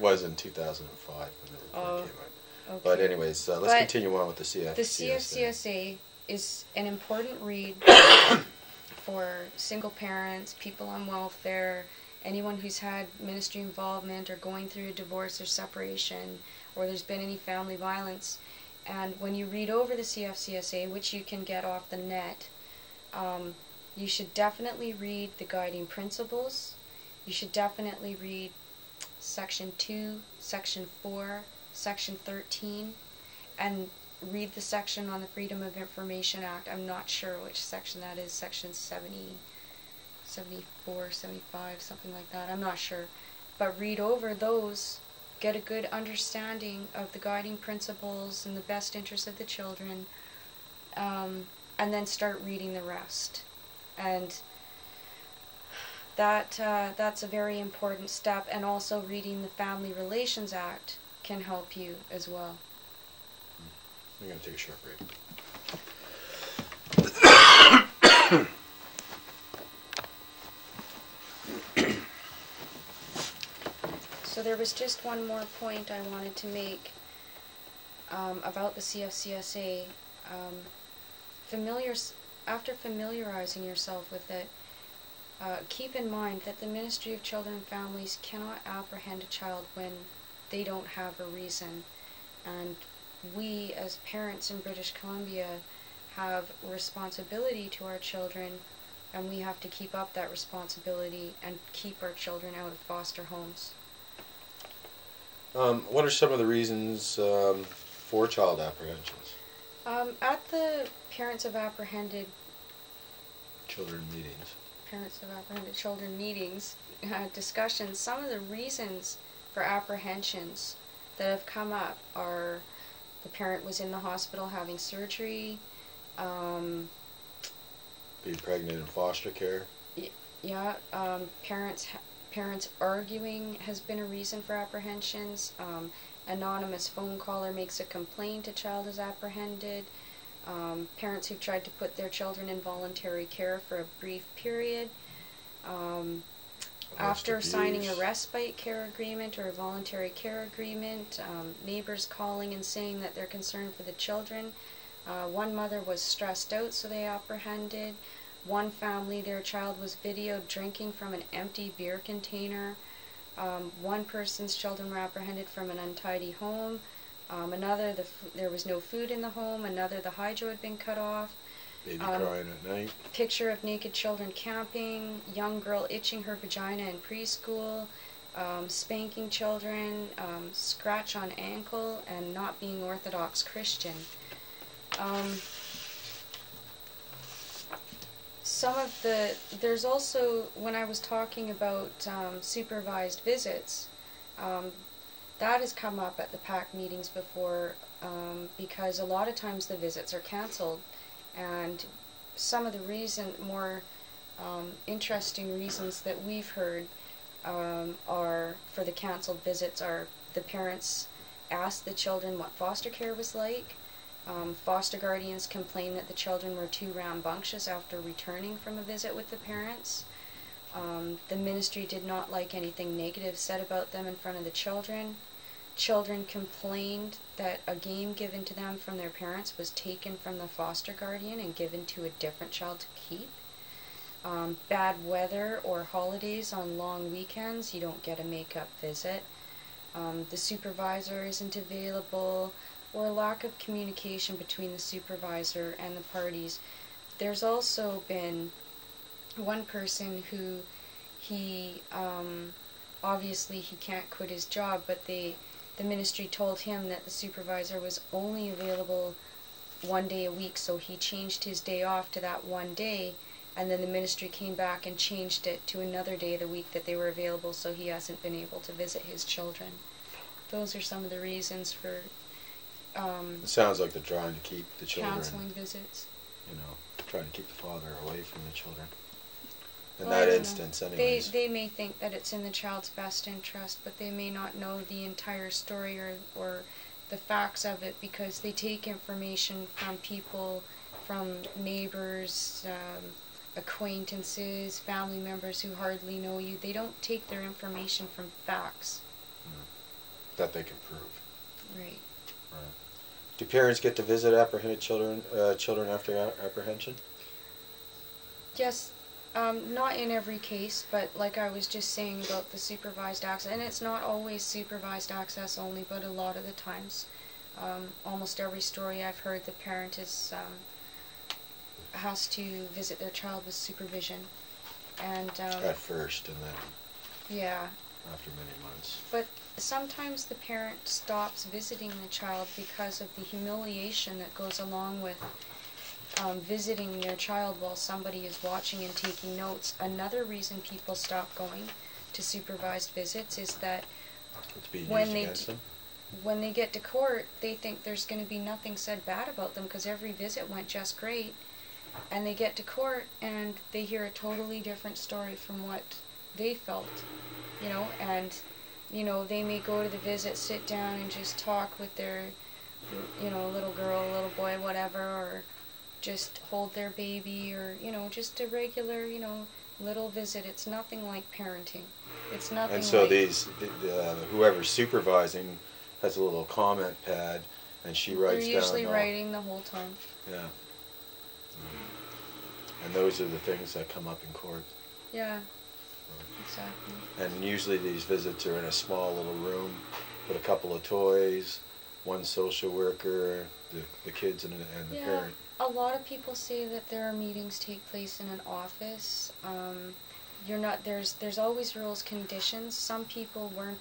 it was in 2005 when the report came out. Okay. But anyways, let's continue on with the CFCSA. The CFCSA is an important read for single parents, people on welfare, anyone who's had ministry involvement or going through a divorce or separation, or there's been any family violence. And when you read over the CFCSA, which you can get off the net, you should definitely read the guiding principles. You should definitely read Section 2, Section 4, Section 13, and read the section on the Freedom of Information Act. I'm not sure which section that is, Section 70, 74, 75, something like that. I'm not sure. But read over those, get a good understanding of the guiding principles and the best interests of the children, and then start reading the rest. And that's a very important step, and also reading the Family Relations Act can help you as well. We're going to take a short break. So there was just one more point I wanted to make about the CFCSA. After familiarizing yourself with it, keep in mind that the Ministry of Children and Families cannot apprehend a child when they don't have a reason. And we, as parents in British Columbia, have a responsibility to our children, and we have to keep up that responsibility and keep our children out of foster homes. What are some of the reasons for child apprehensions? At the Parents of Apprehended Children meetings. Discussions, some of the reasons for apprehensions that have come up are the parent was in the hospital having surgery, being pregnant in foster care. Parents arguing has been a reason for apprehensions. Anonymous phone caller makes a complaint, a child is apprehended. Parents who've tried to put their children in voluntary care for a brief period. After signing a respite care agreement or a voluntary care agreement, neighbors calling and saying that they're concerned for the children. One mother was stressed out, so they apprehended. One family, their child was videoed drinking from an empty beer container. One person's children were apprehended from an untidy home. Another, there was no food in the home. Another, the hydro had been cut off. Baby crying at night. Picture of naked children camping. Young girl itching her vagina in preschool. Spanking children. Scratch on ankle, and not being Orthodox Christian. There's also, when I was talking about supervised visits, that has come up at the PAC meetings before, because a lot of times the visits are cancelled, and some of the more interesting reasons that we've heard are for the cancelled visits are the parents asked the children what foster care was like. Foster guardians complained that the children were too rambunctious after returning from a visit with the parents. The ministry did not like anything negative said about them in front of the children. Children complained that a game given to them from their parents was taken from the foster guardian and given to a different child to keep. Bad weather or holidays on long weekends, you don't get a make-up visit. The supervisor isn't available, or lack of communication between the supervisor and the parties. There's also been one person who obviously he can't quit his job, but the ministry told him that the supervisor was only available one day a week, so he changed his day off to that one day, and then the ministry came back and changed it to another day of the week that they were available, so he hasn't been able to visit his children. Those are some of the reasons for it sounds like they're trying to keep the children, canceling visits. Trying to keep the father away from the children. In that instance, anyways. They may think that it's in the child's best interest, but they may not know the entire story or the facts of it, because they take information from people, from neighbors, acquaintances, family members who hardly know you. They don't take their information from facts. that they can prove. Right. Right. Do parents get to visit apprehended children after apprehension? Yes, not in every case, but like I was just saying about the supervised access, and it's not always supervised access only, but a lot of the times, almost every story I've heard, the parent has to visit their child with supervision, and at first, and then yeah, after many months. But sometimes the parent stops visiting the child because of the humiliation that goes along with visiting their child while somebody is watching and taking notes. Another reason people stop going to supervised visits is that it's being used against them. When they get to court, they think there's going to be nothing said bad about them because every visit went just great. And they get to court and they hear a totally different story from what they felt, and, they may go to the visit, sit down and just talk with their, little girl, little boy, whatever, or just hold their baby, or, just a regular, little visit. It's nothing like parenting. It's nothing. And so like whoever's supervising has a little comment pad, and she writes down. They're usually writing the whole time. Yeah. And those are the things that come up in court. Yeah. Exactly. And usually these visits are in a small little room with a couple of toys, one social worker, the kids, and the parent. A lot of people say that their meetings take place in an office. There's always rules, conditions. Some people weren't,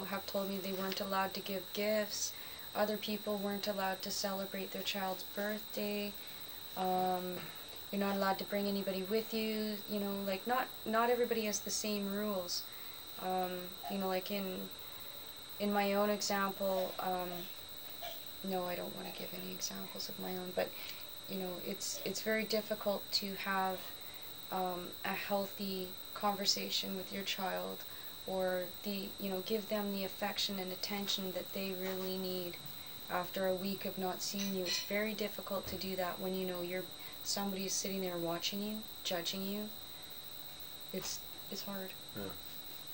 have told me they weren't allowed to give gifts. Other people weren't allowed to celebrate their child's birthday. You're not allowed to bring anybody with you. Not everybody has the same rules. Like in my own example, no, I don't want to give any examples of my own, but it's very difficult to have a healthy conversation with your child, or give them the affection and attention that they really need after a week of not seeing you. It's very difficult to do that when somebody is sitting there watching you, judging you. It's hard. Yeah.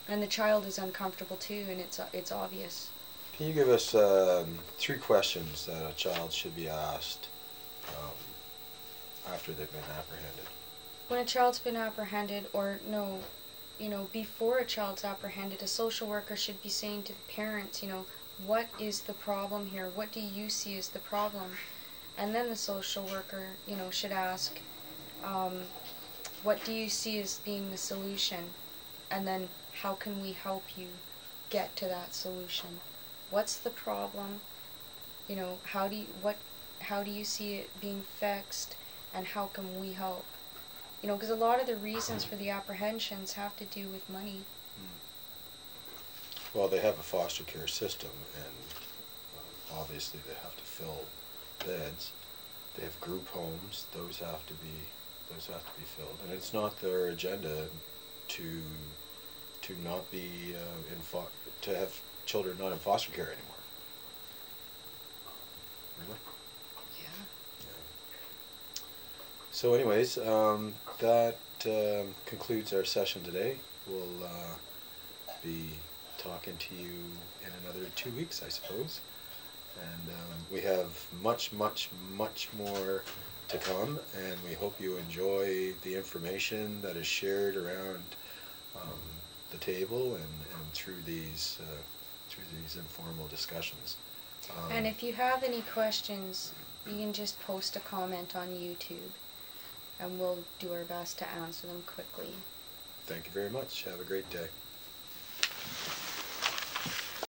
And the child is uncomfortable too, and it's obvious. Can you give us 3 questions that a child should be asked after they've been apprehended? When a child's been apprehended, or before a child's apprehended, a social worker should be saying to the parents, what is the problem here? What do you see as the problem? And then the social worker, should ask, what do you see as being the solution? And then how can we help you get to that solution? What's the problem? How do you see it being fixed, and how can we help? Because a lot of the reasons for the apprehensions have to do with money. Well, they have a foster care system, and obviously they have to fill beds. They have group homes; those have to be filled, and it's not their agenda to not be to have children not in foster care anymore. Really? Yeah. So, anyways, that concludes our session today. We'll be talking to you in another 2 weeks, I suppose. And we have much, much, much more to come, and we hope you enjoy the information that is shared around the table and through these informal discussions. And if you have any questions, you can just post a comment on YouTube, and we'll do our best to answer them quickly. Thank you very much. Have a great day.